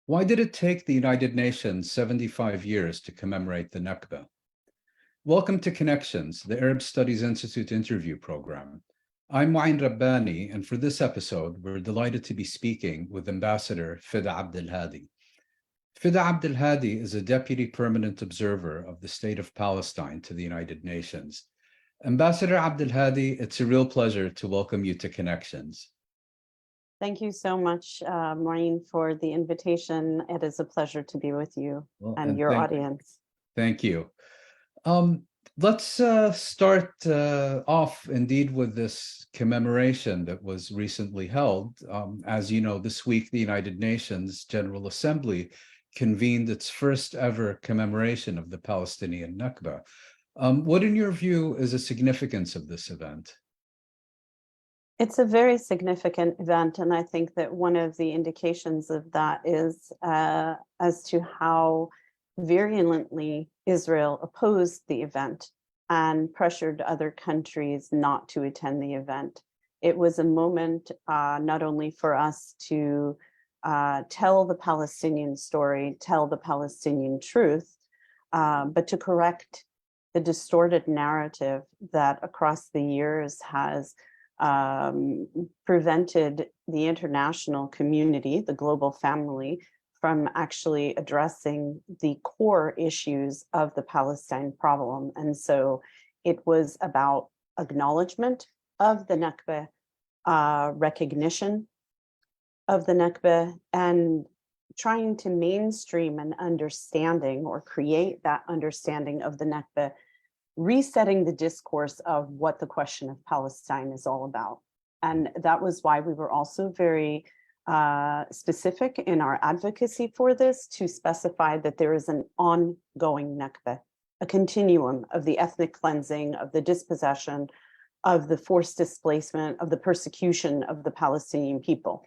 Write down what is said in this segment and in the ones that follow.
Why did it take the United Nations 75 years to commemorate the Nakba? Welcome to Connections, the Arab Studies Institute interview program. I'm Mouin Rabbani, and for this episode, we're delighted to be speaking with Ambassador Feda Abdelhady. Feda Abdelhady is a Deputy Permanent Observer of the State of Palestine to the United Nations. Ambassador Abdelhady, it's a real pleasure to welcome you to Connections. Thank you so much, Maureen, for the invitation. It is a pleasure to be with you and your audience. Thank you. Let's start off indeed with this commemoration that was recently held. As you know, this week, the United Nations General Assembly convened its first ever commemoration of the Palestinian Nakba. What, in your view, is the significance of this event? It's a very significant event, and I think that one of the indications of that is as to how virulently Israel opposed the event and pressured other countries not to attend the event. It was a moment not only for us to tell the Palestinian story, tell the Palestinian truth, but to correct the distorted narrative that across the years has prevented the international community, the global family, from actually addressing the core issues of the Palestine problem. And so it was about acknowledgement of the Nakba, recognition of the Nakba, and trying to mainstream an understanding or create that understanding of the Nakba, resetting the discourse of what the question of Palestine is all about. And that was why we were also very specific in our advocacy for this, to specify that there is an ongoing Nakba, a continuum of the ethnic cleansing, of the dispossession, of the forced displacement, of the persecution of the Palestinian people.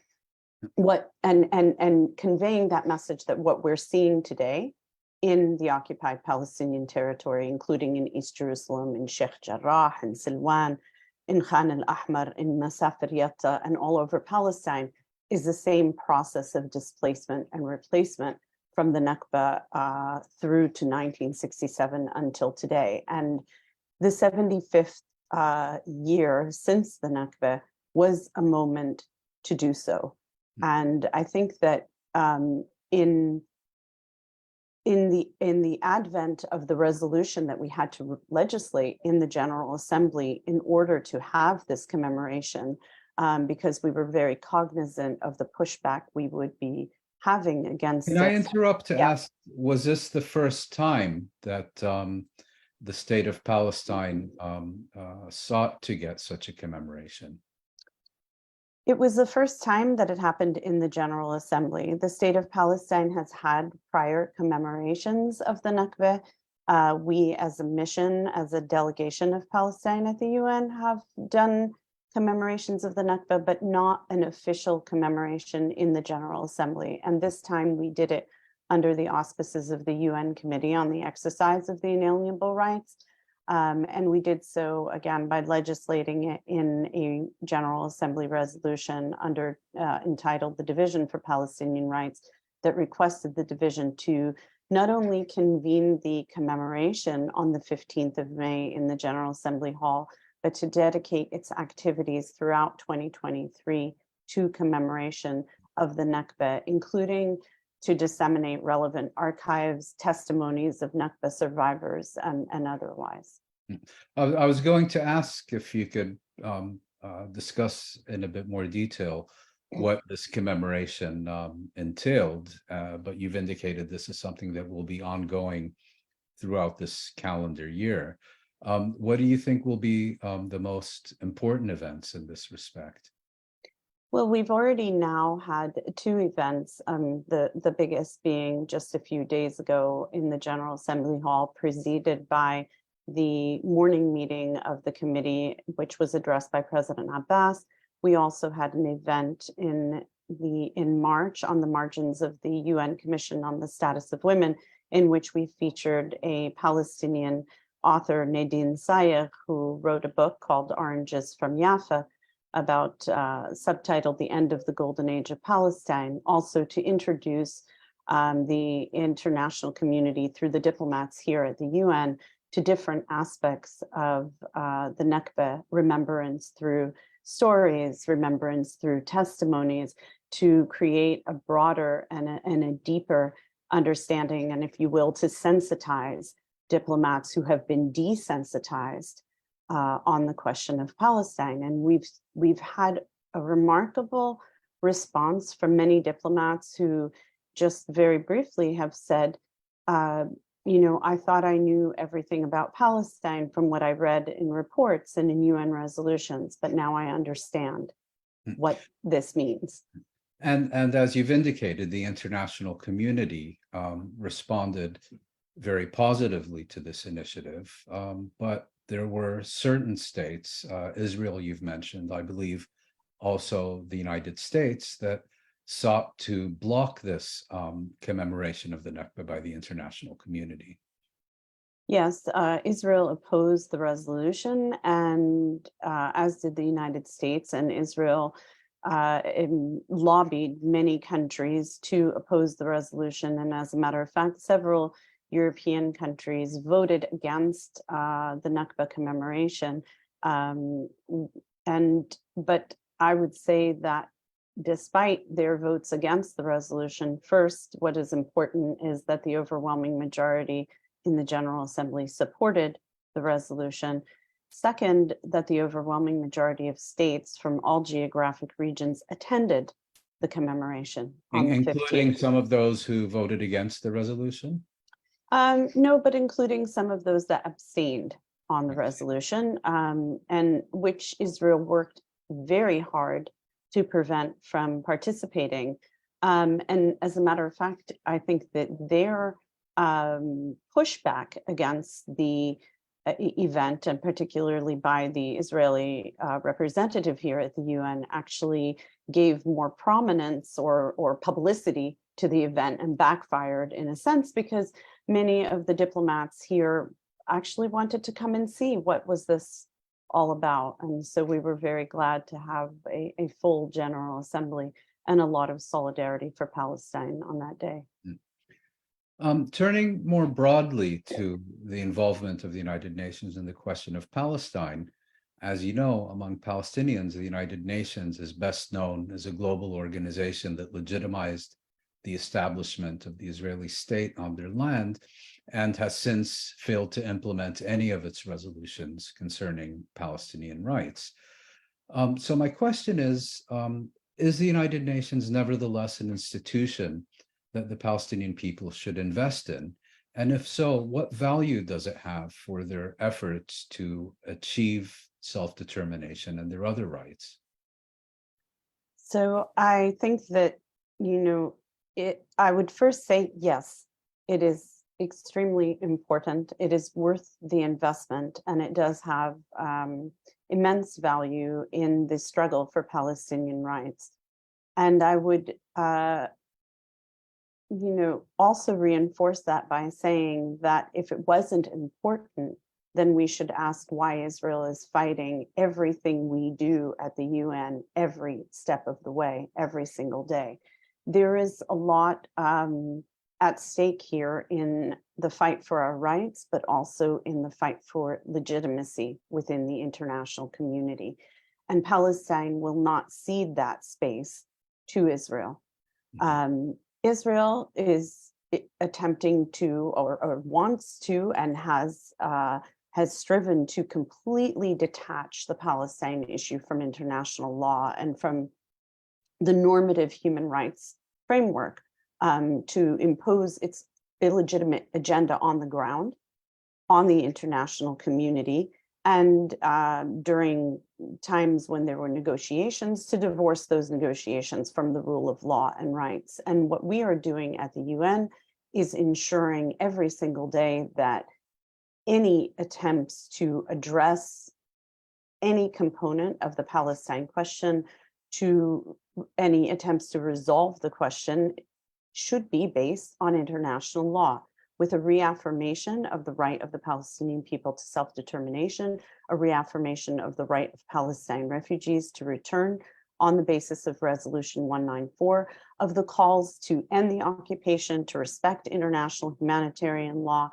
And conveying that message that what we're seeing today in the occupied Palestinian territory, including in East Jerusalem, in Sheikh Jarrah, in Silwan, in Khan al-Ahmar, in Masafir Yatta, and all over Palestine, is the same process of displacement and replacement from the Nakba through to 1967 until today. And the 75th year since the Nakba was a moment to do so. And I think that in the advent of the resolution that we had to legislate in the General Assembly in order to have this commemoration, because we were very cognizant of the pushback we would be having against Can I interrupt to ask, was this the first time that the State of Palestine sought to get such a commemoration? It was the first time that it happened in the General Assembly. The State of Palestine has had prior commemorations of the Nakba. We, as a mission, as a delegation of Palestine at the UN, have done commemorations of the Nakba, but not an official commemoration in the General Assembly. And this time we did it under the auspices of the UN Committee on the Exercise of the Inalienable Rights. And we did so, again, by legislating it in a General Assembly resolution entitled the Division for Palestinian Rights, that requested the division to not only convene the commemoration on the 15th of May in the General Assembly Hall, but to dedicate its activities throughout 2023 to commemoration of the Nakba, including to disseminate relevant archives, testimonies of Nakba survivors, and otherwise. I was going to ask if you could discuss in a bit more detail what this commemoration entailed, but you've indicated this is something that will be ongoing throughout this calendar year. What do you think will be the most important events in this respect? Well, we've already now had two events, the biggest being just a few days ago in the General Assembly Hall, preceded by the morning meeting of the committee, which was addressed by President Abbas. We also had an event in March on the margins of the UN Commission on the Status of Women, in which we featured a Palestinian author, Nadine Sayegh, who wrote a book called Oranges from Jaffa, about subtitled The End of the Golden Age of Palestine, also to introduce the international community through the diplomats here at the UN to different aspects of the Nakba, remembrance through stories, remembrance through testimonies, to create a broader and a deeper understanding, and if you will, to sensitize diplomats who have been desensitized on the question of Palestine. And we've had a remarkable response from many diplomats who just very briefly have said, I thought I knew everything about Palestine from what I read in reports and in UN resolutions, but now I understand what this means. And as you've indicated, the international community responded very positively to this initiative, but there were certain states, Israel you've mentioned, I believe also the United States, that sought to block this commemoration of the Nakba by the international community. Yes, Israel opposed the resolution, and as did the United States, and Israel lobbied many countries to oppose the resolution. And as a matter of fact, several European countries voted against the Nakba commemoration. But I would say that despite their votes against the resolution, first, what is important is that the overwhelming majority in the General Assembly supported the resolution. Second, that the overwhelming majority of states from all geographic regions attended the commemoration on the 15th. Including some of those who voted against the resolution? No, but including some of those that abstained on the resolution, and which Israel worked very hard to prevent from participating. And as a matter of fact, I think that their pushback against the event, and particularly by the Israeli representative here at the UN, actually gave more prominence or publicity to the event and backfired in a sense, because many of the diplomats here actually wanted to come and see what was this all about. And so we were very glad to have a full General Assembly and a lot of solidarity for Palestine on that day. Turning more broadly to the involvement of the United Nations in the question of Palestine, as you know, among Palestinians, the United Nations is best known as a global organization that legitimized the establishment of the Israeli state on their land and has since failed to implement any of its resolutions concerning Palestinian rights. So my question is the United Nations nevertheless an institution that the Palestinian people should invest in? And if so, what value does it have for their efforts to achieve self-determination and their other rights? So I think that, I would first say, yes, it is extremely important. It is worth the investment, and it does have immense value in the struggle for Palestinian rights. And I would also reinforce that by saying that if it wasn't important, then we should ask why Israel is fighting everything we do at the UN every step of the way, every single day. There is a lot at stake here in the fight for our rights, but also in the fight for legitimacy within the international community. And Palestine will not cede that space to Israel. Israel is attempting to, or wants to, and has striven to completely detach the Palestine issue from international law and from the normative human rights framework, to impose its illegitimate agenda on the ground, on the international community, and during times when there were negotiations, to divorce those negotiations from the rule of law and rights. And what we are doing at the UN is ensuring every single day that any attempts to address any component of the Palestine question, to any attempts to resolve the question, should be based on international law, with a reaffirmation of the right of the Palestinian people to self-determination, a reaffirmation of the right of Palestine refugees to return on the basis of Resolution 194 of the calls to end the occupation, to respect international humanitarian law.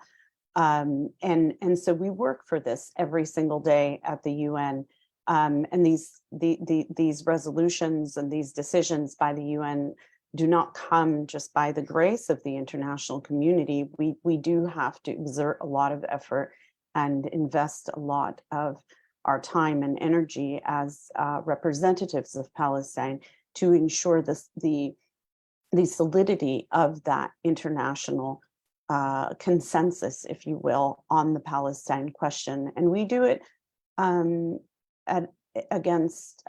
And so we work for this every single day at the UN. And these resolutions and these decisions by the UN do not come just by the grace of the international community. We do have to exert a lot of effort and invest a lot of our time and energy as representatives of Palestine to ensure the solidity of that international consensus, if you will, on the Palestine question. And we do it against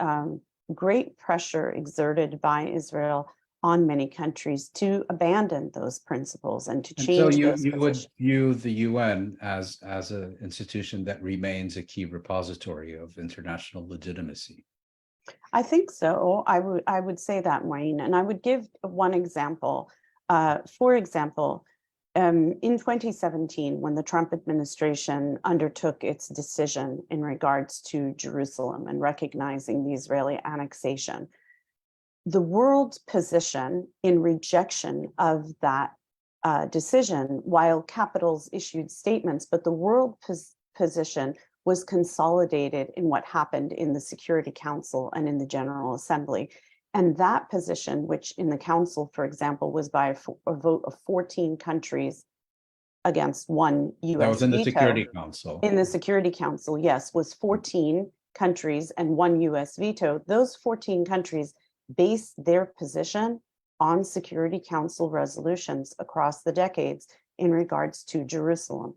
great pressure exerted by Israel on many countries to abandon those principles and to change so those you would positions. view the UN as an institution that remains a key repository of international legitimacy? I think so. I would say that, Mouin, and I would give one example. For example, in 2017, when the Trump administration undertook its decision in regards to Jerusalem and recognizing the Israeli annexation, the world's position in rejection of that decision, while capitals issued statements, but the world position was consolidated in what happened in the Security Council and in the General Assembly. And that position, which in the Council, for example, was by a vote of 14 countries against one US That was in the veto. Security Council. In the Security Council, yes, was 14 countries and one US veto. Those 14 countries based their position on Security Council resolutions across the decades in regards to Jerusalem.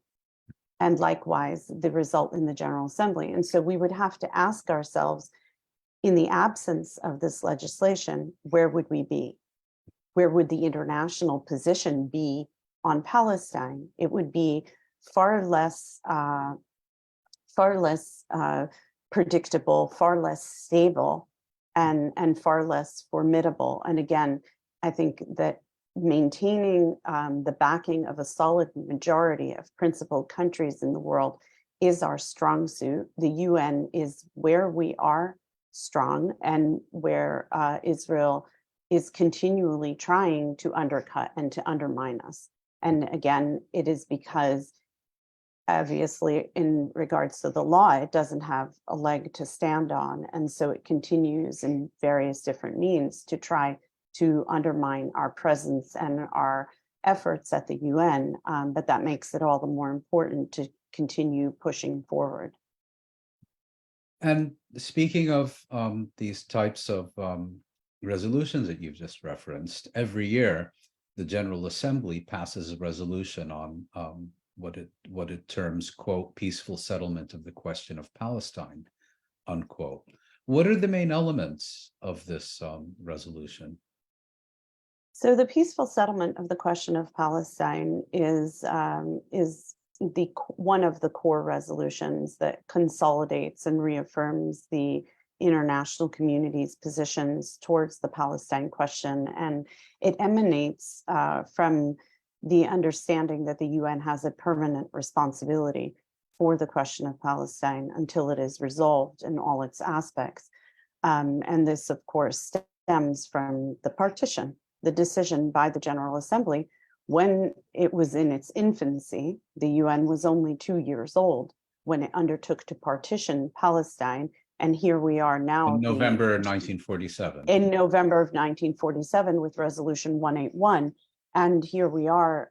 And likewise, the result in the General Assembly. And so we would have to ask ourselves, in the absence of this legislation, where would we be? Where would the international position be on Palestine? It would be far less predictable, far less stable, and far less formidable. And again, I think that maintaining the backing of a solid majority of principal countries in the world is our strong suit. The UN is where we are strong and where Israel is continually trying to undercut and to undermine us. And again, it is because obviously in regards to the law, it doesn't have a leg to stand on. And so it continues in various different means to try to undermine our presence and our efforts at the UN. But that makes it all the more important to continue pushing forward. And speaking of these types of resolutions that you've just referenced, every year the General Assembly passes a resolution on what it terms, quote, peaceful settlement of the question of Palestine, unquote. What are the main elements of this resolution? So the peaceful settlement of the question of Palestine is one of the core resolutions that consolidates and reaffirms the international community's positions towards the Palestine question. And it emanates from the understanding that the UN has a permanent responsibility for the question of Palestine until it is resolved in all its aspects. And this, of course, stems from the partition, the decision by the General Assembly. When it was in its infancy, the UN was only 2 years old when it undertook to partition Palestine. And here we are now. In November 1947. In November of 1947 with Resolution 181. And here we are,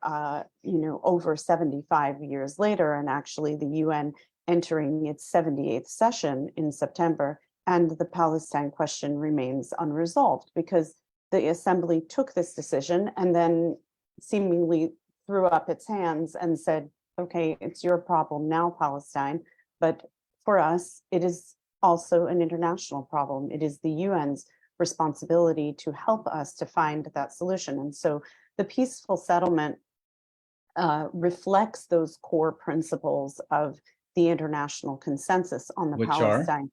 over 75 years later, and actually the UN entering its 78th session in September, and the Palestine question remains unresolved because the Assembly took this decision and then seemingly threw up its hands and said, okay, it's your problem now, Palestine. But for us, it is also an international problem. It is the UN's responsibility to help us to find that solution. And so the peaceful settlement reflects those core principles of the international consensus on the Which Palestine.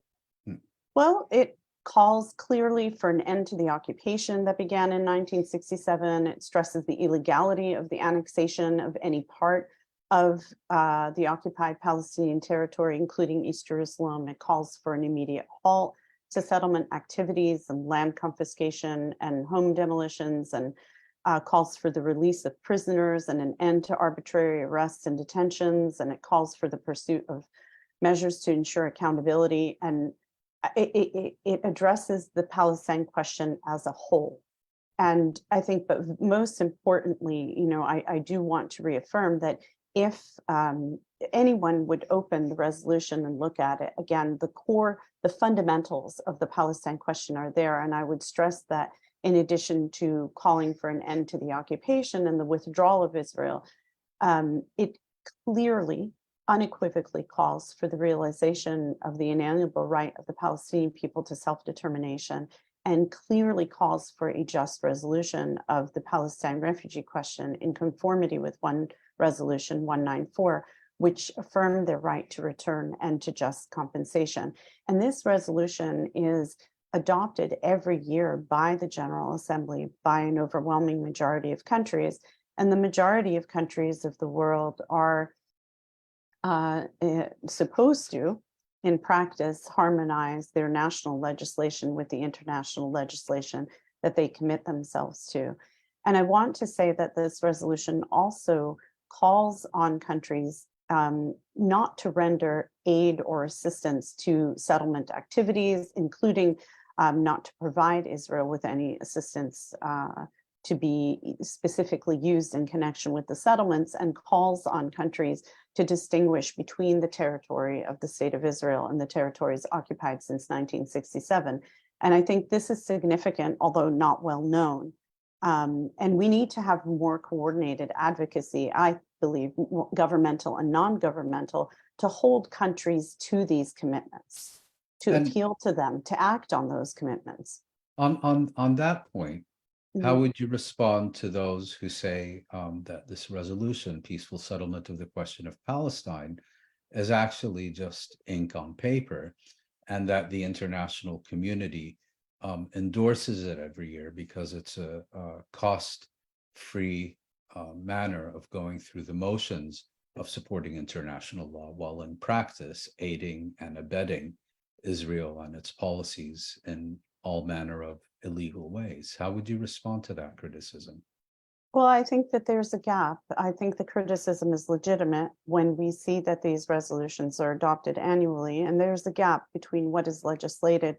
are? Well, it calls clearly for an end to the occupation that began in 1967. It stresses the illegality of the annexation of any part of the occupied Palestinian territory, including East Jerusalem. It calls for an immediate halt to settlement activities and land confiscation and home demolitions, and calls for the release of prisoners and an end to arbitrary arrests and detentions, and it calls for the pursuit of measures to ensure accountability, and it addresses the Palestine question as a whole. And I think, but most importantly, I do want to reaffirm that if anyone would open the resolution and look at it, again, the fundamentals of the Palestine question are there. And I would stress that in addition to calling for an end to the occupation and the withdrawal of Israel, it clearly, unequivocally calls for the realization of the inalienable right of the Palestinian people to self-determination, and clearly calls for a just resolution of the Palestine refugee question in conformity with Resolution 194, which affirmed their right to return and to just compensation. And this resolution is adopted every year by the General Assembly by an overwhelming majority of countries. And the majority of countries of the world are supposed to, in practice, harmonize their national legislation with the international legislation that they commit themselves to. And I want to say that this resolution also calls on countries not to render aid or assistance to settlement activities, including not to provide Israel with any assistance to be specifically used in connection with the settlements, and calls on countries to distinguish between the territory of the State of Israel and the territories occupied since 1967. And I think this is significant, although not well known. And we need to have more coordinated advocacy, I believe, governmental and non-governmental, to hold countries to these commitments, to appeal to them, to act on those commitments. On that point, how Mhm. would you respond to those who say that this resolution, peaceful settlement of the question of Palestine, is actually just ink on paper, and that the international community endorses it every year because it's a cost-free manner of going through the motions of supporting international law, while in practice aiding and abetting Israel and its policies in all manner of illegal ways? How would you respond to that criticism? Well, I think that there's a gap. I think the criticism is legitimate when we see that these resolutions are adopted annually, and there's a gap between what is legislated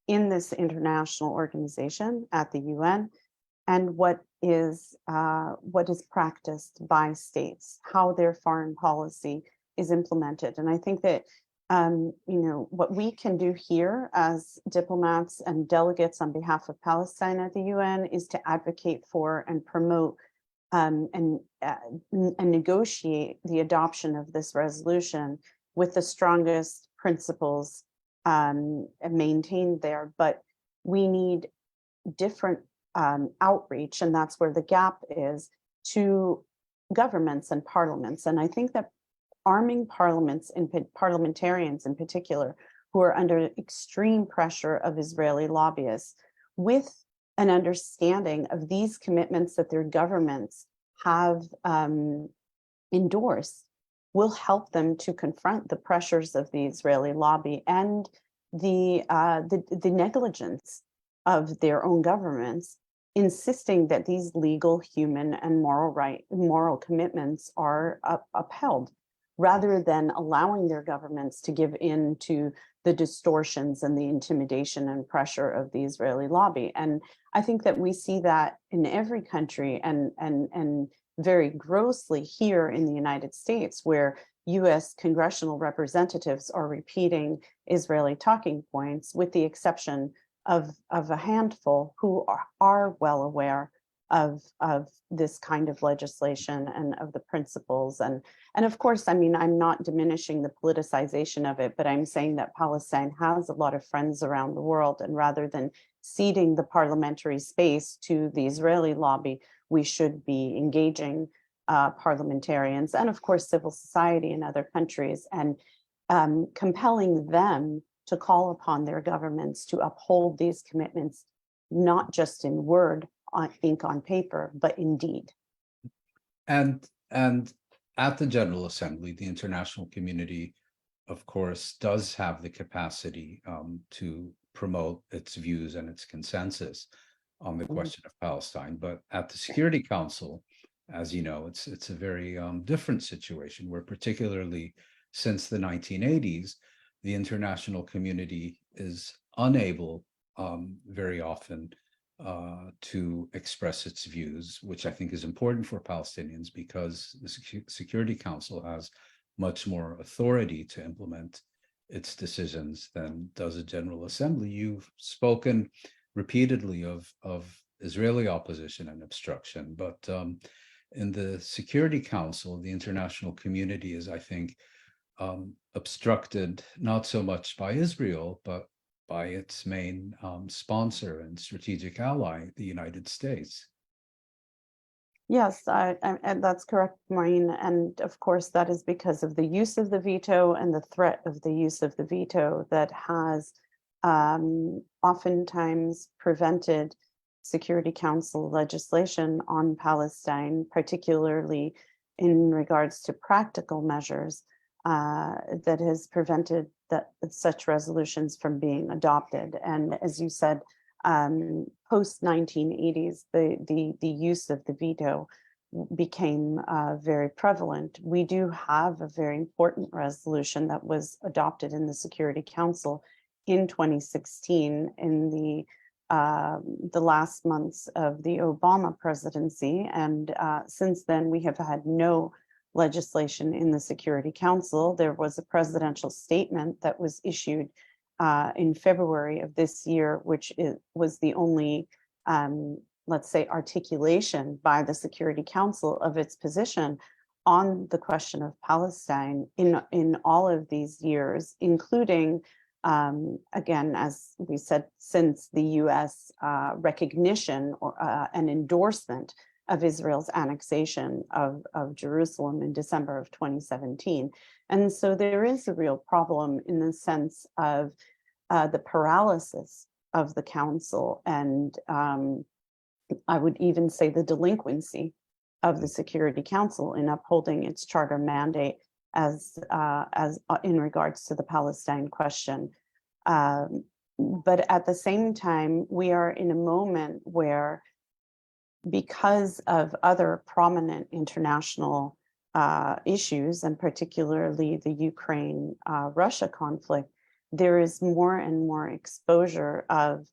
in this international organization at the UN and what is practiced by states, how their foreign policy is implemented. And I think that what we can do here as diplomats and delegates on behalf of Palestine at the UN is to advocate for and promote and negotiate the adoption of this resolution with the strongest principles maintained there. But we need different outreach, and that's where the gap is, to governments and parliaments. And I think that arming parliamentarians in particular, who are under extreme pressure of Israeli lobbyists, with an understanding of these commitments that their governments have endorsed, will help them to confront the pressures of the Israeli lobby and the negligence of their own governments, insisting that these legal, human, and moral commitments are upheld, rather than allowing their governments to give in to the distortions and the intimidation and pressure of the Israeli lobby. And I think that we see that in every country, and very grossly here in the United States, where US congressional representatives are repeating Israeli talking points, with the exception of a handful who are well aware of this kind of legislation and of the principles. And of course, I mean, I'm not diminishing the politicization of it, but I'm saying that Palestine has a lot of friends around the world, and rather than ceding the parliamentary space to the Israeli lobby, we should be engaging parliamentarians and of course civil society in other countries, and compelling them to call upon their governments to uphold these commitments, not just in word, ink on paper, but in deed. And at the General Assembly, the international community, of course, does have the capacity to promote its views and its consensus on the Mhm. question of Palestine. But at the Security Council, as you know, it's a very different situation where, particularly since the 1980s, the international community is unable very often to express its views, which I think is important for Palestinians because the Security Council has much more authority to implement its decisions than does a General Assembly. You've spoken repeatedly of Israeli opposition and obstruction, but in the Security Council, the international community is, I think, obstructed not so much by Israel, but by its main sponsor and strategic ally, the United States. Yes, and that's correct, Maureen. And of course, that is because of the use of the veto and the threat of the use of the veto that has oftentimes prevented Security Council legislation on Palestine, particularly in regards to practical measures that has prevented such resolutions from being adopted. And as you said, post 1980s, the use of the veto became very prevalent. We do have a very important resolution that was adopted in the Security Council in 2016 in the last months of the Obama presidency, and since then we have had no legislation in the Security Council. There was a presidential statement that was issued in February of this year, which was the only, let's say, articulation by the Security Council of its position on the question of Palestine in all of these years, including, again, as we said, since the US recognition or an endorsement of Israel's annexation of Jerusalem in December of 2017. And so there is a real problem in the sense of the paralysis of the council, and I would even say the delinquency of the Security Council in upholding its charter mandate as in regards to the Palestine question. But at the same time, we are in a moment where, because of other prominent international issues, and particularly the Ukraine-Russia conflict, there is more and more exposure of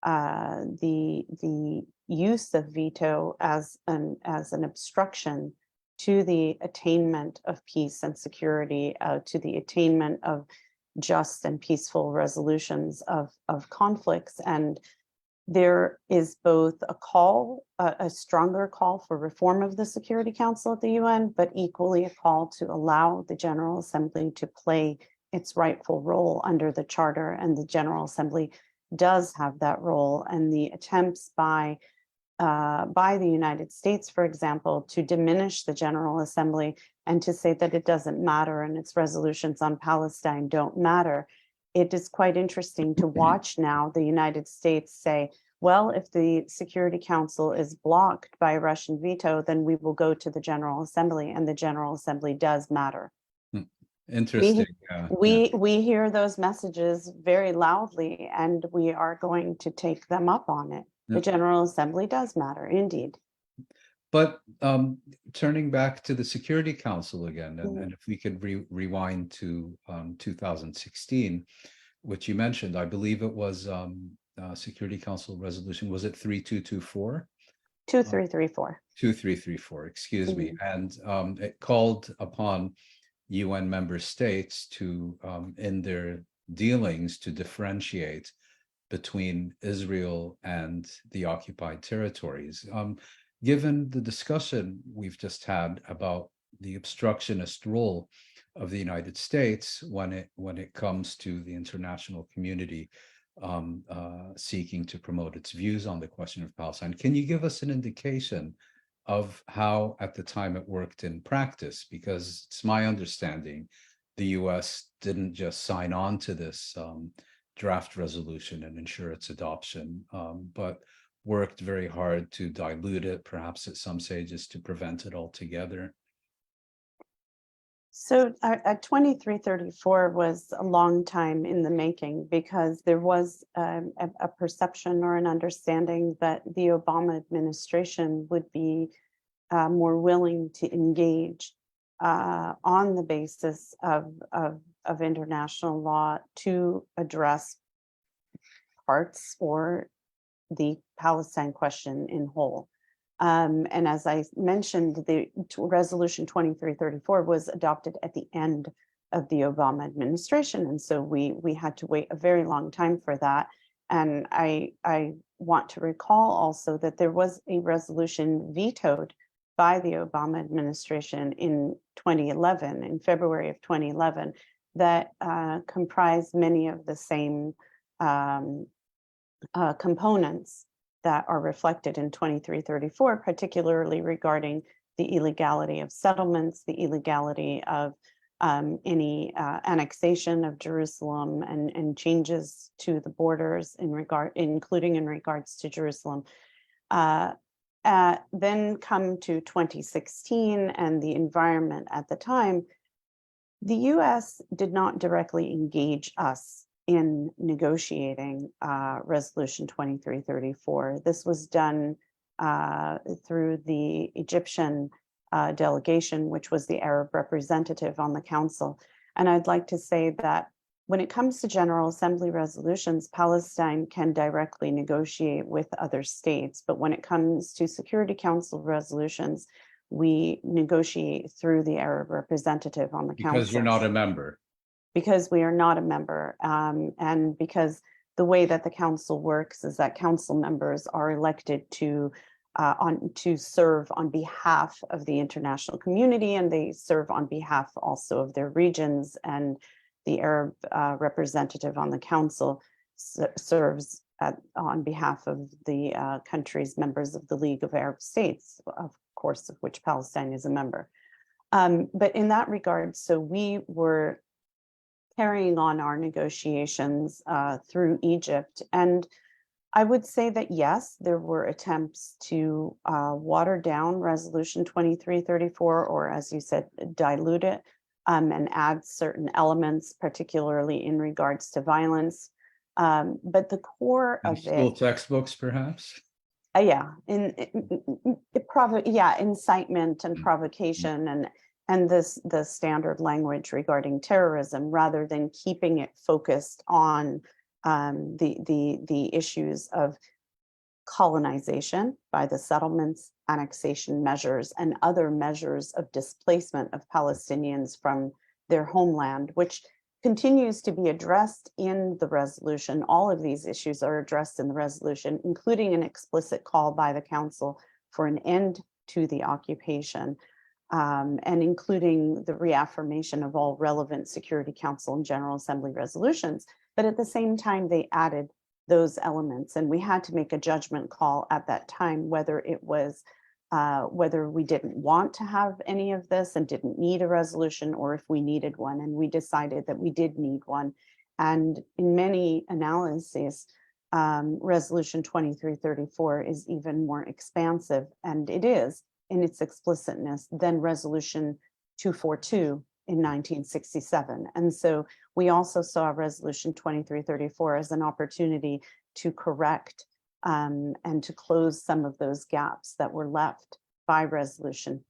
the use of veto as an obstruction to the attainment of peace and security, to the attainment of just and peaceful resolutions of conflicts. And there is both a stronger call for reform of the Security Council at the UN, but equally a call to allow the General Assembly to play its rightful role under the Charter, and the General Assembly does have that role. And the attempts by the United States, for example, to diminish the General Assembly and to say that it doesn't matter and its resolutions on Palestine don't matter. It is quite interesting to watch now the United States say, well, if the Security Council is blocked by a Russian veto, then we will go to the General Assembly, and the General Assembly does matter. Interesting. We hear those messages very loudly, and we are going to take them up on it. The General Assembly does matter, indeed. But turning back to the Security Council again, and if we could rewind to 2016, which you mentioned, I believe it was Security Council resolution, was it 3224? 2334. 2334, excuse me. And it called upon UN member states to, in their dealings, to differentiate between Israel and the occupied territories. Given the discussion we've just had about the obstructionist role of the United States when it comes to the international community seeking to promote its views on the question of Palestine, can you give us an indication of how at the time it worked in practice? Because it's my understanding the US didn't just sign on to this draft resolution and ensure its adoption, but worked very hard to dilute it, perhaps at some stages to prevent it altogether. So 2334 was a long time in the making because there was a perception or an understanding that the Obama administration would be more willing to engage on the basis of international law to address parts or the Palestine question in whole. And as I mentioned, the resolution 2334 was adopted at the end of the Obama administration. And so we had to wait a very long time for that. And I want to recall also that there was a resolution vetoed by the Obama administration in 2011, in February of 2011, that comprised many of the same components that are reflected in 2334, particularly regarding the illegality of settlements, the illegality of any annexation of Jerusalem and changes to the borders including in regards to Jerusalem. Then come to 2016 and the environment at the time. The US did not directly engage us in negotiating Resolution 2334. This was done through the Egyptian delegation, which was the Arab representative on the council. And I'd like to say that when it comes to General Assembly resolutions, Palestine can directly negotiate with other states. But when it comes to Security Council resolutions, we negotiate through the Arab representative on the council. Because you're not a member. Because we are not a member, and because the way that the council works is that council members are elected to serve on behalf of the international community, and they serve on behalf also of their regions. And the Arab representative on the council serves on behalf of the countries members of the League of Arab States, of course, of which Palestine is a member. But in that regard, so we were carrying on our negotiations through Egypt. And I would say that, yes, there were attempts to water down Resolution 2334, or as you said, dilute it and add certain elements, particularly in regards to violence. But the core of school textbooks, perhaps? Incitement and provocation and the standard language regarding terrorism, rather than keeping it focused on the issues of colonization by the settlements, annexation measures, and other measures of displacement of Palestinians from their homeland, which continues to be addressed in the resolution. All of these issues are addressed in the resolution, including an explicit call by the Council for an end to the occupation, and including the reaffirmation of all relevant Security Council and General Assembly resolutions. But at the same time, they added those elements, and we had to make a judgment call at that time whether it was whether we didn't want to have any of this and didn't need a resolution, or if we needed one. And we decided that we did need one. And in many analyses, Resolution 2334 is even more expansive, and it is in its explicitness, than Resolution 242 in 1967. And so we also saw Resolution 2334 as an opportunity to correct and to close some of those gaps that were left by Resolution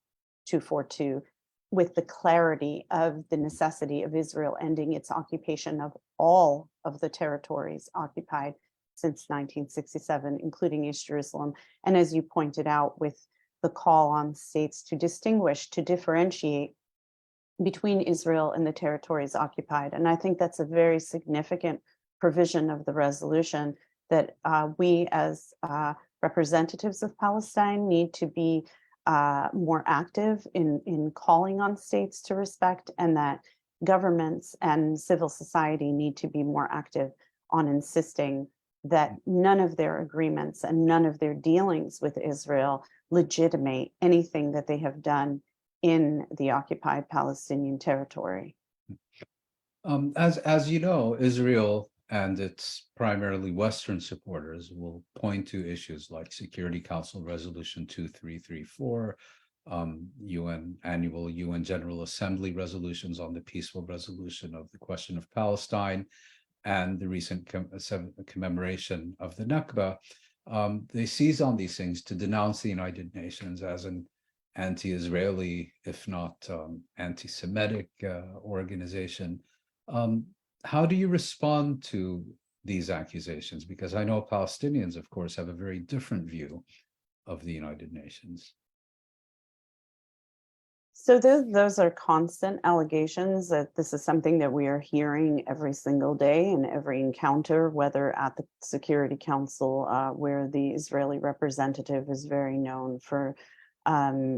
242, with the clarity of the necessity of Israel ending its occupation of all of the territories occupied since 1967, including East Jerusalem. And as you pointed out, with the call on states to distinguish, to differentiate between Israel and the territories occupied. And I think that's a very significant provision of the resolution, that we as representatives of Palestine need to be more active in calling on states to respect, and that governments and civil society need to be more active on insisting that none of their agreements and none of their dealings with Israel legitimate anything that they have done in the occupied Palestinian territory. As you know, Israel and its primarily Western supporters will point to issues like Security Council Resolution 2334, UN General Assembly resolutions on the peaceful resolution of the question of Palestine and the recent commemoration of the Nakba, they seize on these things to denounce the United Nations as an anti-Israeli, if not anti-Semitic organization. How do you respond to these accusations? Because I know Palestinians, of course, have a very different view of the United Nations. So those are constant allegations that this is something that we are hearing every single day in every encounter, whether at the Security Council, where the Israeli representative is very known for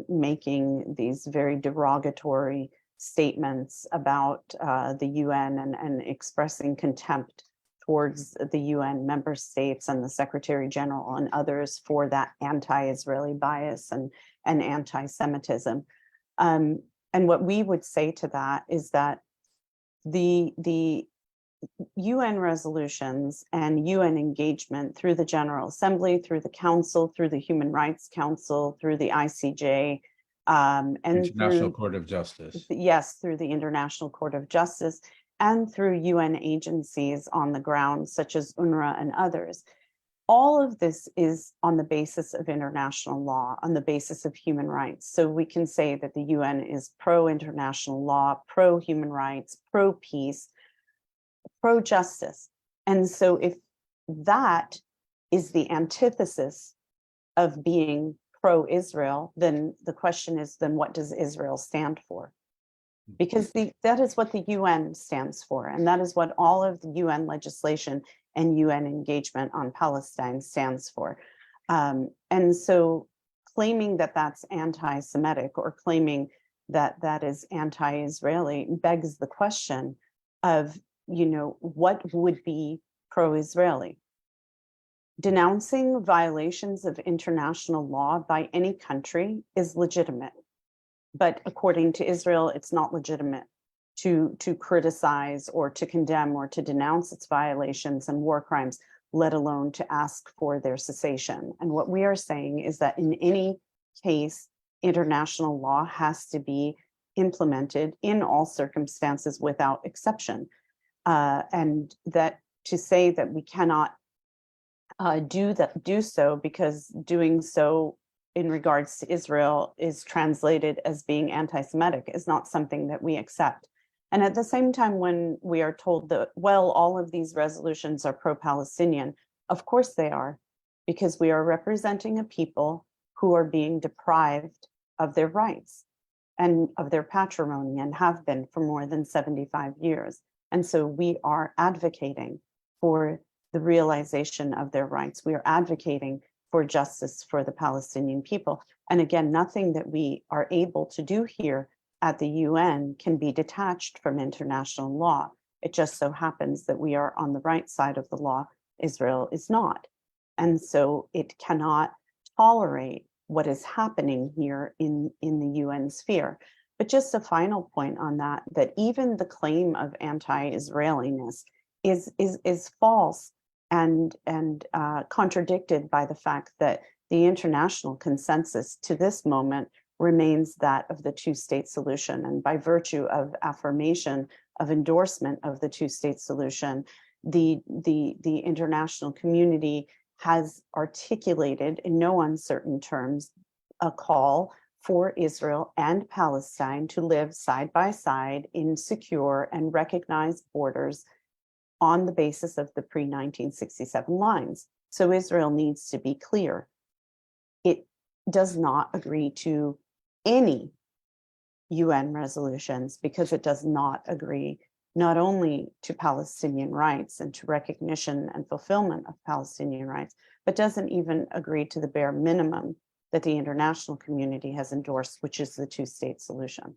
making these very derogatory statements about the UN and expressing contempt towards the UN member states and the Secretary General and others for that anti-Israeli bias and anti-Semitism. And what we would say to that is that the UN resolutions and UN engagement through the General Assembly, through the Council, through the Human Rights Council, through the ICJ, and International Court of Justice. Yes, through the International Court of Justice, and through UN agencies on the ground, such as UNRWA and others. All of this is on the basis of international law, on the basis of human rights. So we can say that the UN is pro-international law, pro-human rights, pro-peace, pro-justice. And so if that is the antithesis of being pro-Israel, then the question is, then what does Israel stand for? Because that is what the UN stands for, and that is what all of the UN legislation and UN engagement on Palestine stands for. And so claiming that that's anti-Semitic or claiming that that is anti-Israeli begs the question of, what would be pro-Israeli? Denouncing violations of international law by any country is legitimate. But according to Israel, it's not legitimate to criticize or to condemn or to denounce its violations and war crimes, let alone to ask for their cessation. And what we are saying is that in any case, international law has to be implemented in all circumstances without exception. And that to say that we cannot do so because doing so in regards to Israel is translated as being anti-Semitic is not something that we accept. And at the same time, when we are told that, well, all of these resolutions are pro-Palestinian, of course they are, because we are representing a people who are being deprived of their rights and of their patrimony and have been for more than 75 years. And so we are advocating for the realization of their rights. We are advocating for justice for the Palestinian people. And again, nothing that we are able to do here at the UN can be detached from international law. It just so happens that we are on the right side of the law. Israel is not. And so it cannot tolerate what is happening here in the UN sphere. But just a final point on that, that even the claim of anti-Israeliness is false and contradicted by the fact that the international consensus to this moment remains that of the two-state solution. And by virtue of affirmation of endorsement of the two-state solution, the international community has articulated in no uncertain terms a call for Israel and Palestine to live side by side in secure and recognized borders on the basis of the pre-1967 lines. So Israel needs to be clear. It does not agree to any UN resolutions because it does not agree not only to Palestinian rights and to recognition and fulfillment of Palestinian rights, but doesn't even agree to the bare minimum that the international community has endorsed, which is the two-state solution.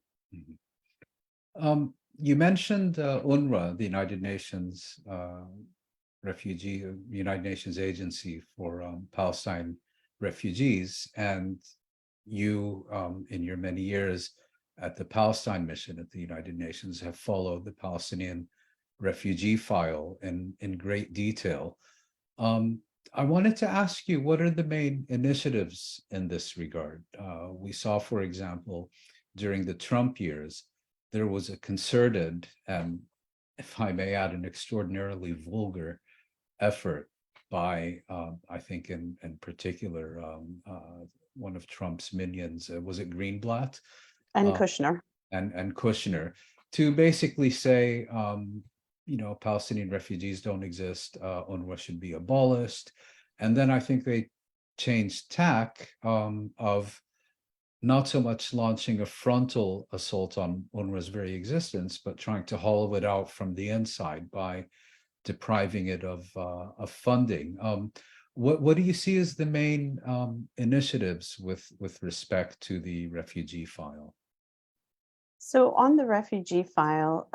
Mm-hmm. You mentioned UNRWA, the United Nations United Nations Agency for Palestine refugees, and you, in your many years at the Palestine Mission at the United Nations, have followed the Palestinian refugee file in great detail. I wanted to ask you, what are the main initiatives in this regard? We saw, for example, during the Trump years, there was a concerted and, if I may add, an extraordinarily vulgar effort by, I think in particular, one of Trump's minions, was it Greenblatt? And Uh, Kushner. and Kushner, to basically say, Palestinian refugees don't exist, UNRWA should be abolished. And then I think they changed tack, of not so much launching a frontal assault on UNRWA's very existence, but trying to hollow it out from the inside by depriving it of funding. What do you see as the main initiatives with respect to the refugee file? So on the refugee file,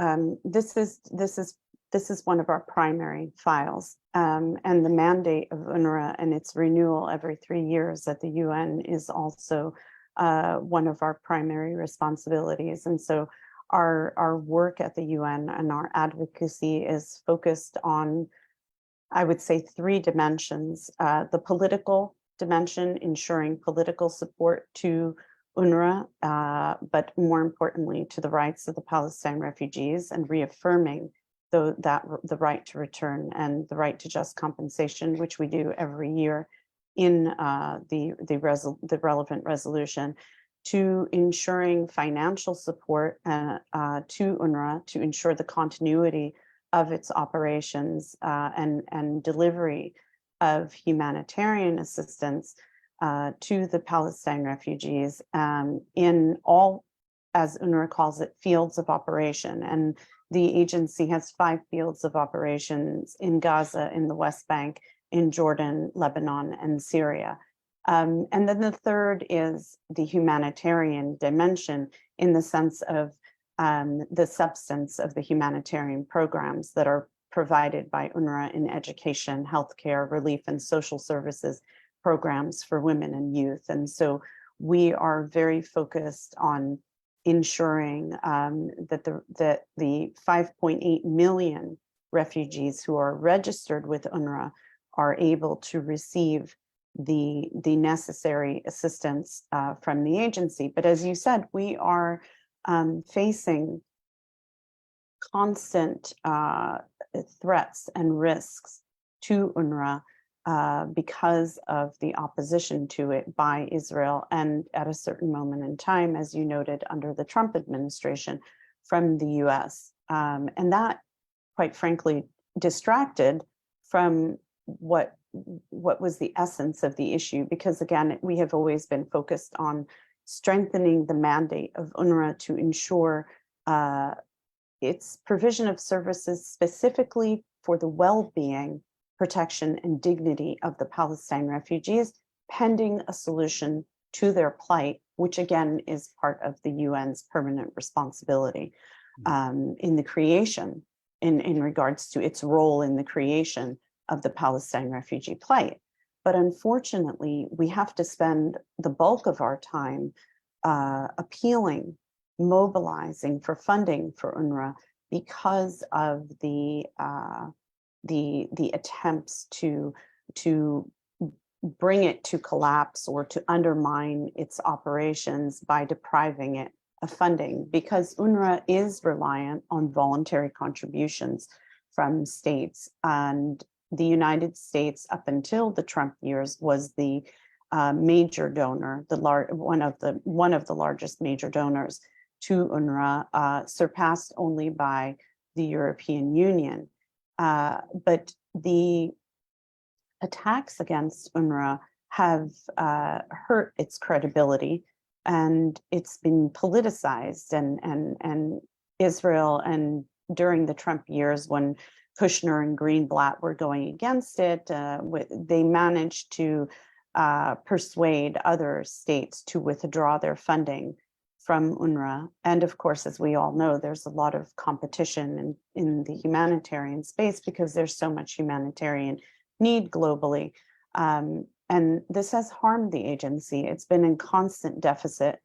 this is one of our primary files, and the mandate of UNRWA and its renewal every 3 years at the UN is also one of our primary responsibilities. And so our work at the UN and our advocacy is focused on, I would say, 3 dimensions: the political dimension, ensuring political support to UNRWA, but more importantly, to the rights of the Palestine refugees, and reaffirming the right to return and the right to just compensation, which we do every year in the relevant resolution, to ensuring financial support to UNRWA to ensure the continuity of its operations and delivery of humanitarian assistance to the Palestine refugees in all, as UNRWA calls it, fields of operation. And the agency has 5 fields of operations in Gaza, in the West Bank, in Jordan, Lebanon, and Syria. And then the third is the humanitarian dimension, in the sense of the substance of the humanitarian programs that are provided by UNRWA in education, healthcare, relief, and social services programs for women and youth. And so we are very focused on ensuring that the 5.8 million refugees who are registered with UNRWA are able to receive the necessary assistance from the agency. But as you said, we are facing constant threats and risks to UNRWA because of the opposition to it by Israel, and at a certain moment in time, as you noted, under the Trump administration, from the US. And that, quite frankly, distracted from what was the essence of the issue, because again, we have always been focused on strengthening the mandate of UNRWA to ensure its provision of services specifically for the well-being, protection, and dignity of the Palestine refugees, pending a solution to their plight, which again is part of the UN's permanent responsibility in the creation, in regards to its role in the creation of the Palestine refugee plight. But unfortunately, we have to spend the bulk of our time appealing, mobilizing for funding for UNRWA because of the attempts to bring it to collapse or to undermine its operations by depriving it of funding, because UNRWA is reliant on voluntary contributions from states, and the United States, up until the Trump years, was the major donor, one of the largest major donors to UNRWA, surpassed only by the European Union. But the attacks against UNRWA have hurt its credibility, and it's been politicized. And Israel, and during the Trump years, when Kushner and Greenblatt were going against it, they managed to persuade other states to withdraw their funding from UNRWA. And of course, as we all know, there's a lot of competition in the humanitarian space because there's so much humanitarian need globally. And this has harmed the agency. It's been in constant deficit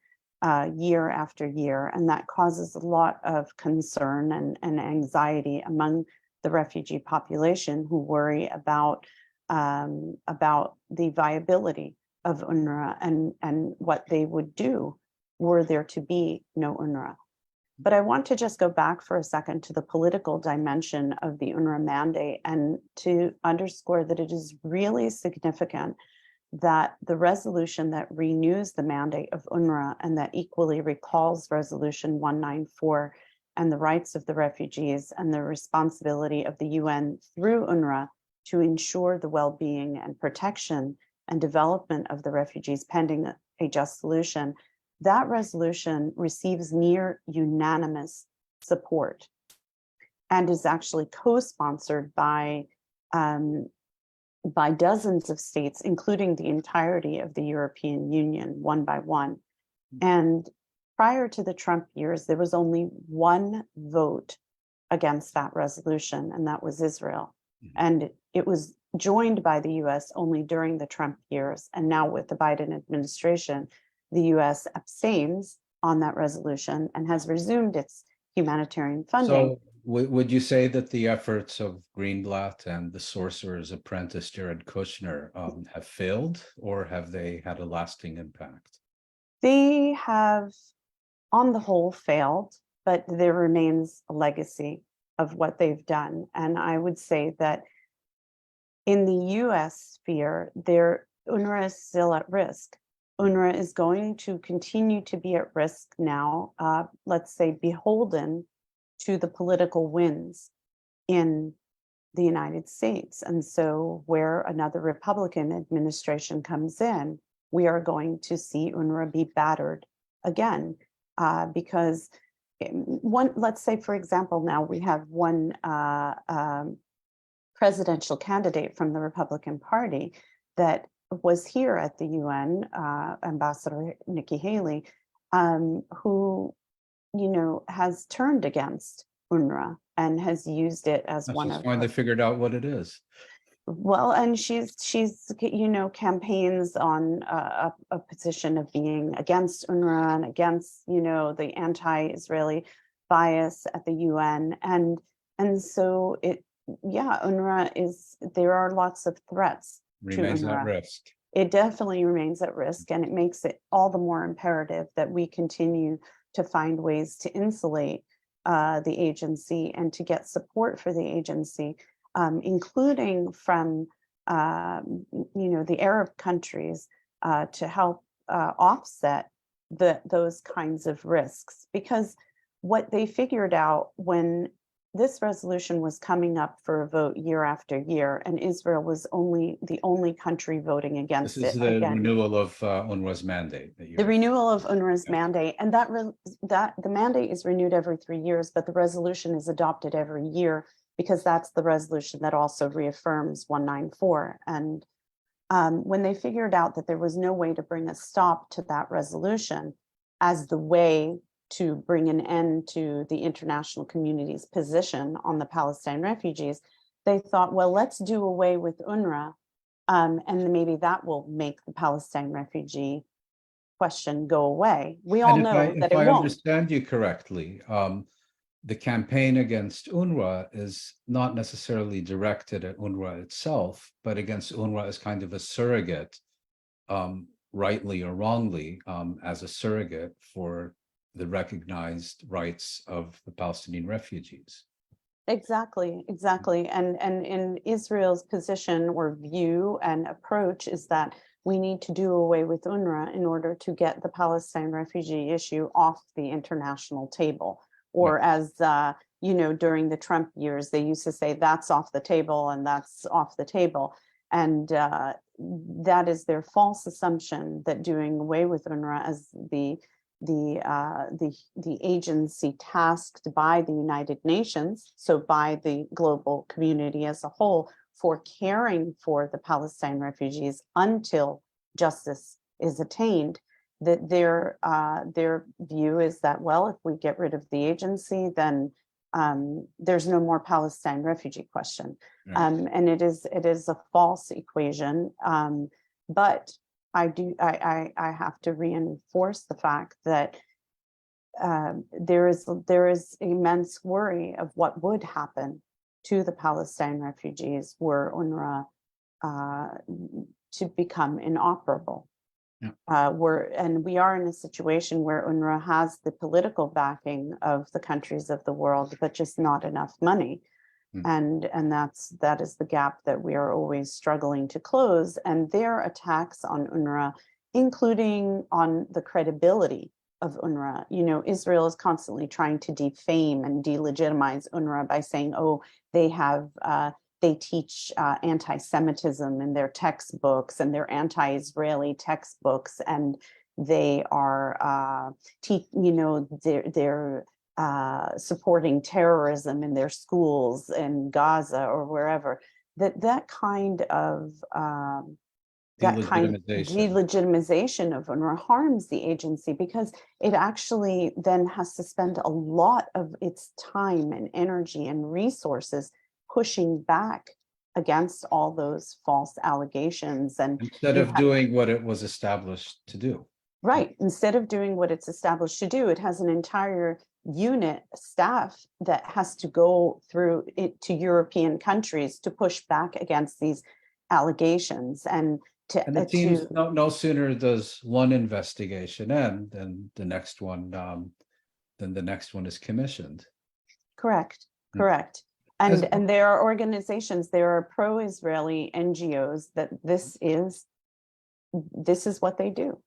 year after year, and that causes a lot of concern and anxiety among the refugee population, who worry about about the viability of UNRWA and what they would do were there to be no UNRWA. But I want to just go back for a second to the political dimension of the UNRWA mandate and to underscore that it is really significant that the resolution that renews the mandate of UNRWA and that equally recalls Resolution 194 and the rights of the refugees and the responsibility of the UN through UNRWA to ensure the well-being and protection and development of the refugees pending a just solution, that resolution receives near unanimous support and is actually co-sponsored by dozens of states, including the entirety of the European Union, one by one. And prior to the Trump years, there was only one vote against that resolution, and that was Israel. And it was joined by the US only during the Trump years. And now with the Biden administration, the US abstains on that resolution and has resumed its humanitarian funding. So would you say that the efforts of Greenblatt and the Sorcerer's Apprentice, Jared Kushner, have failed, or have they had a lasting impact? They have, on the whole, failed, but there remains a legacy of what they've done. And I would say that in the US sphere, UNRWA is still at risk. UNRWA is going to continue to be at risk now, let's say beholden to the political winds in the United States. And so where another Republican administration comes in, we are going to see UNRWA be battered again, because let's say, for example, now we have one presidential candidate from the Republican Party that was here at the UN, Ambassador Nikki Haley, who, has turned against UNRWA and has used it as one of. Finally figured out what it is. Well, and she's campaigns on a position of being against UNRWA and against the anti-Israeli bias at the UN, and so UNRWA there are lots of threats. Remains at risk. It definitely remains at risk, and it makes it all the more imperative that we continue to find ways to insulate the agency and to get support for the agency, including from the Arab countries to help offset those kinds of risks. Because what they figured out when this resolution was coming up for a vote year after year, and Israel was the only country voting against it. This is the renewal of UNRWA's mandate. The renewal of UNRWA's mandate, and that the mandate is renewed every 3 years, but the resolution is adopted every year because that's the resolution that also reaffirms 194. And when they figured out that there was no way to bring a stop to that resolution as the way to bring an end to the international community's position on the Palestine refugees, they thought, well, let's do away with UNRWA, and maybe that will make the Palestine refugee question go away. We all know that it won't. If I understand you correctly, the campaign against UNRWA is not necessarily directed at UNRWA itself, but against UNRWA as kind of a surrogate, rightly or wrongly, as a surrogate for the recognized rights of the Palestinian refugees. Exactly. And in Israel's position or view and approach is that we need to do away with UNRWA in order to get the Palestine refugee issue off the international table. Or as, during the Trump years, they used to say that's off the table and that's off the table. And that is their false assumption that doing away with UNRWA as the agency tasked by the United Nations, so by the global community as a whole, for caring for the Palestine refugees until justice is attained, that their view is that, well, if we get rid of the agency, then there's no more Palestine refugee question. Right. And it is a false equation, but I have to reinforce the fact that there is immense worry of what would happen to the Palestine refugees were UNRWA to become inoperable. Yeah. We are in a situation where UNRWA has the political backing of the countries of the world, but just not enough money. And that is the gap that we are always struggling to close. And their attacks on UNRWA, including on the credibility of UNRWA. You know, Israel is constantly trying to defame and delegitimize UNRWA by saying, oh, they teach anti-Semitism in their textbooks, and they're anti-Israeli textbooks, and they are, they're supporting terrorism in their schools in Gaza or wherever. That kind of delegitimization of UNRWA harms the agency, because it actually then has to spend a lot of its time and energy and resources pushing back against all those false allegations. And instead of doing what it was established to do. Right. Instead of doing what it's established to do, it has an entire unit staff that has to go through it to European countries to push back against these allegations. And it seems no sooner does one investigation end than the next one is commissioned. Correct. And there are organizations, there are pro-Israeli NGOs that this is what they do.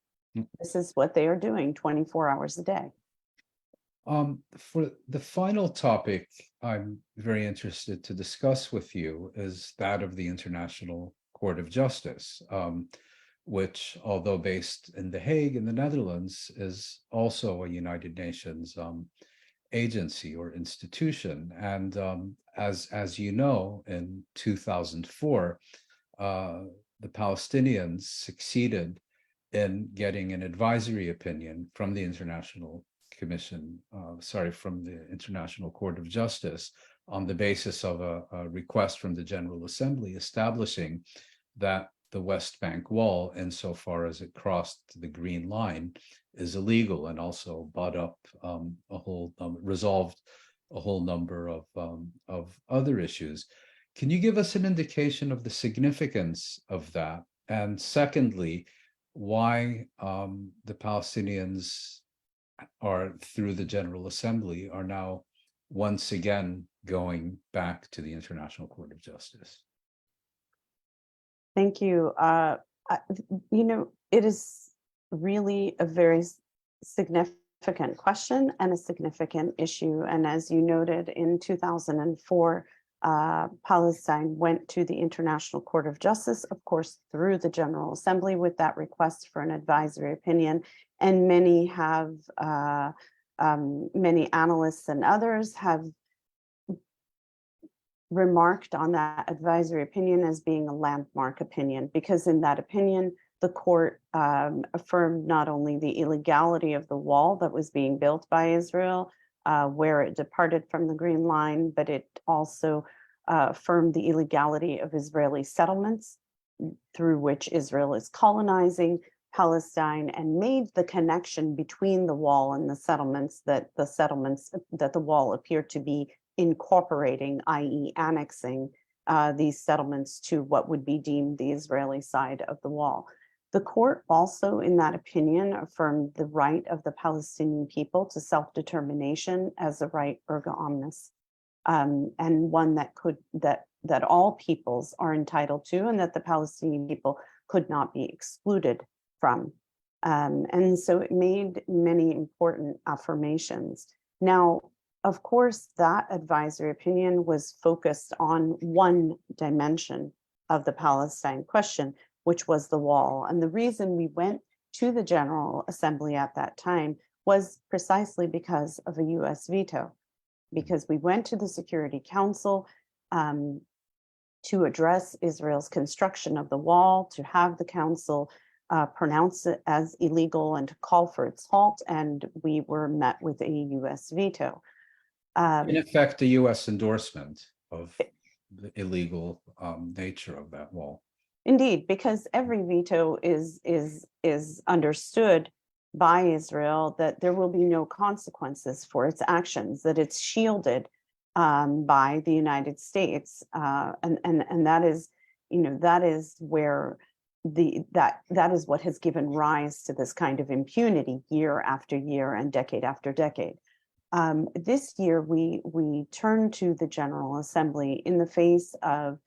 This is what they are doing 24 hours a day. For the final topic I'm very interested to discuss with you is that of the International Court of Justice, which, although based in The Hague in the Netherlands, is also a United Nations agency or institution. And as you know, in 2004, the Palestinians succeeded in getting an advisory opinion from the International Court of Justice on the basis of a request from the General Assembly establishing that the West Bank wall, insofar as it crossed the Green Line, is illegal, and also resolved a whole number of other issues. Can you give us an indication of the significance of that? And secondly, why the Palestinians are, through the General Assembly, are now once again going back to the International Court of Justice? Thank you. It is really a very significant question and a significant issue. And as you noted, in 2004, Palestine went to the International Court of Justice, of course, through the General Assembly with that request for an advisory opinion. And many analysts and others have remarked on that advisory opinion as being a landmark opinion, because in that opinion, the court affirmed not only the illegality of the wall that was being built by Israel, where it departed from the Green Line, but it also affirmed the illegality of Israeli settlements through which Israel is colonizing Palestine, and made the connection between the wall and the settlements that the wall appeared to be incorporating, i.e. annexing these settlements to what would be deemed the Israeli side of the wall. The court also, in that opinion, affirmed the right of the Palestinian people to self-determination as a right erga omnes, and one that all peoples are entitled to, and that the Palestinian people could not be excluded from. And so it made many important affirmations. Now, of course, that advisory opinion was focused on one dimension of the Palestine question, which was the wall. And the reason we went to the General Assembly at that time was precisely because of a US veto, because we went to the Security Council to address Israel's construction of the wall, to have the council pronounce it as illegal and to call for its halt, and we were met with a US veto. In effect, the US endorsement of the illegal nature of that wall. Indeed, because every veto is understood by Israel that there will be no consequences for its actions, that it's shielded by the United States, and that is that is where that is what has given rise to this kind of impunity year after year and decade after decade. This year, we turn to the General Assembly in the face of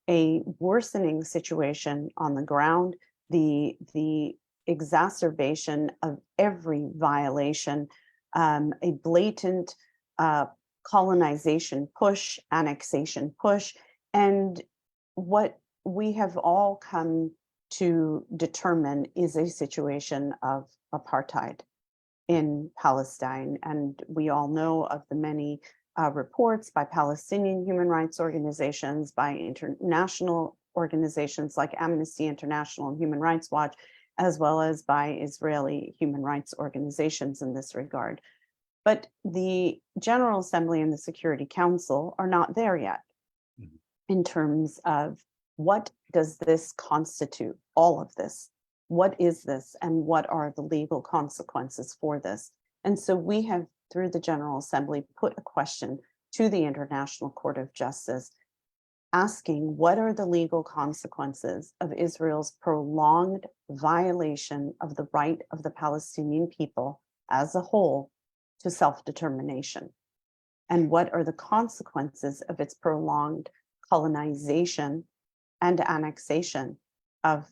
a worsening situation on the ground, the exacerbation of every violation, a blatant colonization push, annexation push, and what we have all come to determine is a situation of apartheid in Palestine. And we all know of the many reports by Palestinian human rights organizations, by international organizations like Amnesty International and Human Rights Watch, as well as by Israeli human rights organizations in this regard. But the General Assembly and the Security Council are not there yet in terms of what does this constitute, all of this? What is this, and what are the legal consequences for this? And so we have, through the General Assembly, put a question to the International Court of Justice, asking what are the legal consequences of Israel's prolonged violation of the right of the Palestinian people as a whole to self-determination? And what are the consequences of its prolonged colonization and annexation of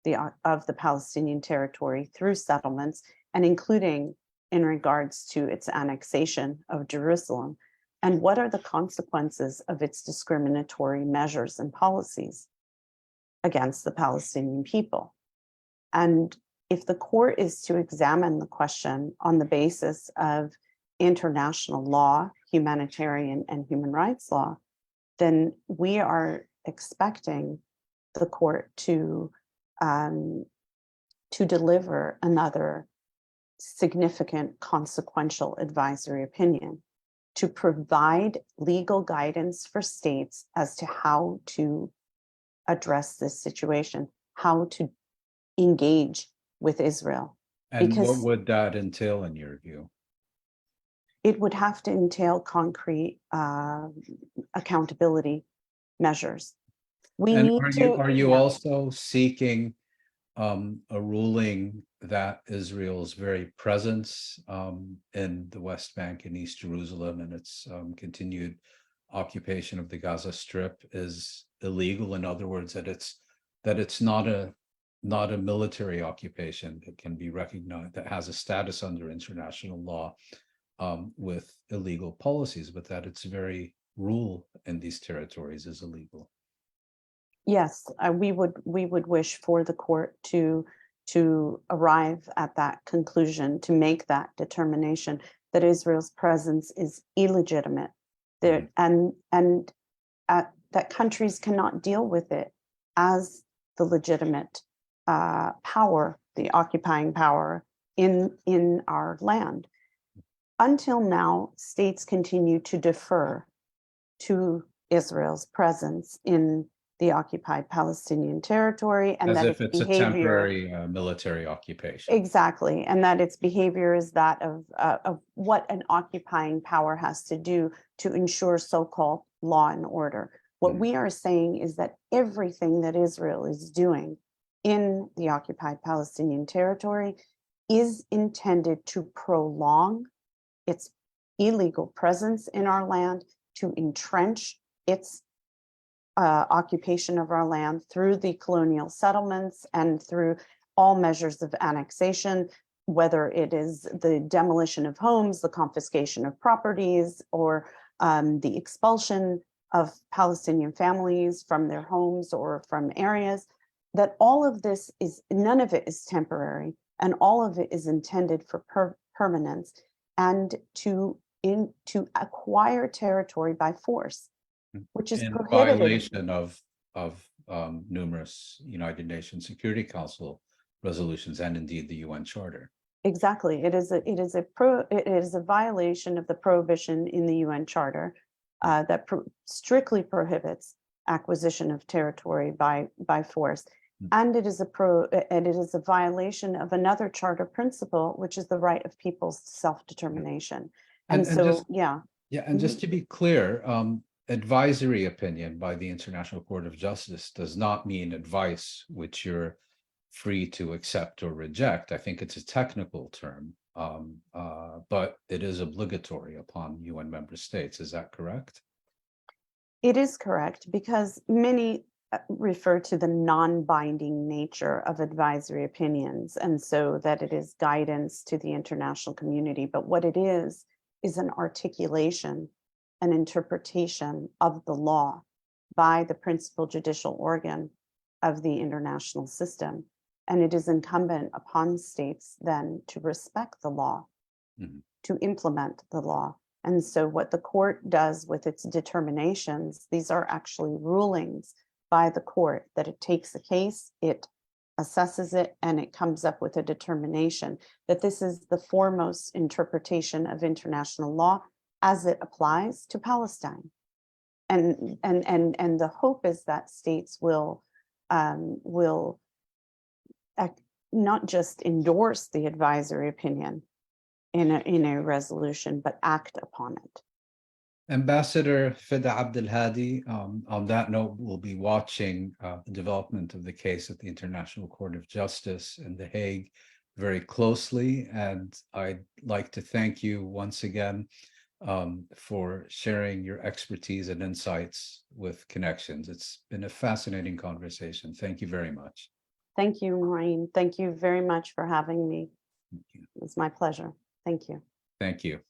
the Palestinian territory through settlements, and including in regards to its annexation of Jerusalem? And what are the consequences of its discriminatory measures and policies against the Palestinian people? And if the court is to examine the question on the basis of international law, humanitarian and human rights law, then we are expecting the court to deliver another significant consequential advisory opinion, to provide legal guidance for states as to how to address this situation, how to engage with Israel. And what would that entail in your view? It would have to entail concrete accountability measures. Are you also seeking a ruling that Israel's very presence in the West Bank and East Jerusalem and its continued occupation of the Gaza Strip is illegal? In other words, that it's not a military occupation that can be recognized, that has a status under international law with illegal policies, but that its very rule in these territories is illegal. Yes, we would wish for the court to arrive at that conclusion, to make that determination that Israel's presence is illegitimate, that that countries cannot deal with it as the legitimate power, the occupying power in our land. Until now, states continue to defer to Israel's presence in the occupied Palestinian territory, and as that if it's a temporary military occupation. Exactly, and that its behavior is that of what an occupying power has to do to ensure so-called law and order. What we are saying is that everything that Israel is doing in the occupied Palestinian territory is intended to prolong its illegal presence in our land, to entrench its occupation of our land through the colonial settlements and through all measures of annexation, whether it is the demolition of homes, the confiscation of properties, or the expulsion of Palestinian families from their homes or from areas. That all of this is, none of it is temporary, and all of it is intended for permanence, and to acquire territory by force, which is in prohibited. Violation of numerous United Nations Security Council resolutions and indeed the UN Charter. Exactly, it is a violation of the prohibition in the UN Charter that strictly prohibits acquisition of territory by force, and it is a violation of another charter principle, which is the right of people's self-determination. And so, just to be clear, advisory opinion by the International Court of Justice does not mean advice which you're free to accept or reject. I think it's a technical term, but it is obligatory upon UN member states. Is that correct? It is correct, because many refer to the non-binding nature of advisory opinions, and so that it is guidance to the international community. But what it is an articulation, an interpretation of the law by the principal judicial organ of the international system. And it is incumbent upon states then to respect the law, to implement the law. And so what the court does with its determinations, these are actually rulings by the court, that it takes a case, it assesses it, and it comes up with a determination that this is the foremost interpretation of international law as it applies to Palestine. And the hope is that states will not just endorse the advisory opinion in a resolution, but act upon it. Ambassador Feda Abdelhady, on that note, we'll be watching the development of the case at the International Court of Justice in The Hague very closely. And I'd like to thank you once again for sharing your expertise and insights with Connections. It's been a fascinating conversation. Thank you very much. Thank you, Mouin. Thank you very much for having me. It was my pleasure. Thank you. Thank you.